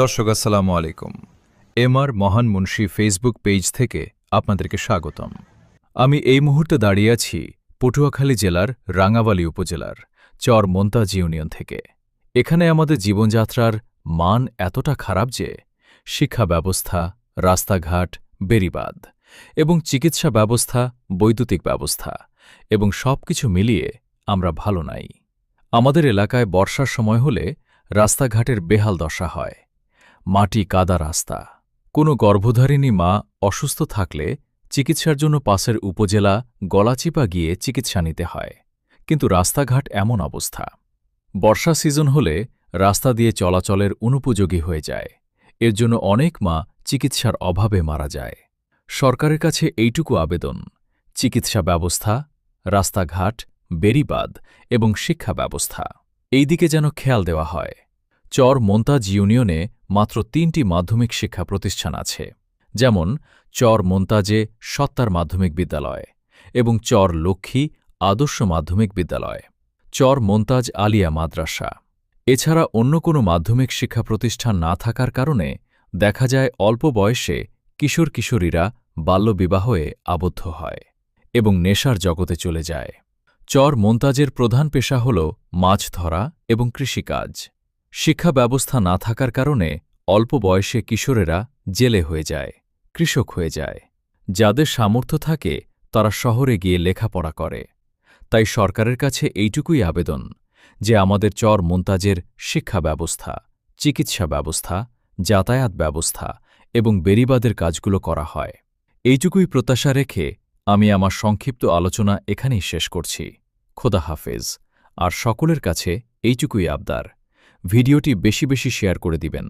দর্শক আসসালামু আলাইকুম। এমআর মহান মুন্সি ফেসবুক পেজ থেকে আপনাদেরকে স্বাগতম। আমি এই মুহূর্তে দাঁড়িয়ে আছি পটুয়াখালী জেলার রাঙাবালী উপজেলার চর মোন্তাজ ইউনিয়ন থেকে। এখানে আমাদের জীবনযাত্রার মান এতটা খারাপ যে শিক্ষা ব্যবস্থা, রাস্তাঘাট, বেড়িবাঁধ এবং চিকিৎসা ব্যবস্থা, বৈদ্যুতিক ব্যবস্থা এবং সবকিছু মিলিয়ে আমরা ভালো নাই। আমাদের এলাকায় বর্ষার সময় হলে রাস্তাঘাটের বেহাল দশা হয়। মাটি কাদা রাস্তা। কোনো গর্ভধারিণী মা অসুস্থ থাকলে চিকিৎসার জন্য পাশের উপজেলা গলাচিপা গিয়ে চিকিৎসা নিতে হয়, কিন্তু রাস্তাঘাট এমন অবস্থা। বর্ষা সিজন হলে রাস্তা দিয়ে চলাচলের অনুপযোগী হয়ে যায়। এর জন্য অনেক মা চিকিৎসার অভাবে মারা যায়। সরকারের কাছে এইটুকু আবেদন, চিকিৎসা ব্যবস্থা, রাস্তাঘাট, বেড়িবাঁধ এবং শিক্ষা ব্যবস্থা এই দিকে যেন খেয়াল দেওয়া হয়। চর মোন্তাজ ইউনিয়নে মাত্র ৩টি মাধ্যমিক শিক্ষা প্রতিষ্ঠান আছে, যেমন চর মোন্তাজে সত্তার মাধ্যমিক বিদ্যালয় এবং চর লক্ষ্মী আদর্শ মাধ্যমিক বিদ্যালয়, চর মোন্তাজ আলিয়া মাদ্রাসা। এছাড়া অন্য কোনো মাধ্যমিক শিক্ষা প্রতিষ্ঠান না থাকার কারণে দেখা যায় অল্প বয়সে কিশোর কিশোরীরা বাল্যবিবাহে আবদ্ধ হয় এবং নেশার জগতে চলে যায়। চর মোন্তাজের প্রধান পেশা হল মাছ ধরা এবং কৃষিকাজ। শিক্ষা ব্যবস্থা না থাকার কারণে অল্প বয়সে কিশোরেরা জেলে হয়ে যায়, কৃষক হয়ে যায়। যাদের সামর্থ্য থাকে তারা শহরে গিয়ে লেখাপড়া করে। তাই সরকারের কাছে এইটুকুই আবেদন যে আমাদের চর মোন্তাজের শিক্ষা ব্যবস্থা, চিকিৎসা ব্যবস্থা, যাতায়াত ব্যবস্থা এবং বেড়িবাঁধের কাজগুলো করা হয়। এইটুকুই প্রত্যাশা রেখে আমি আমার সংক্ষিপ্ত আলোচনা এখানেই শেষ করছি। খোদা হাফেজ। আর সকলের কাছে এইটুকুই আবদার, ভিডিওটি বেশি বেশি শেয়ার করে দিবেন।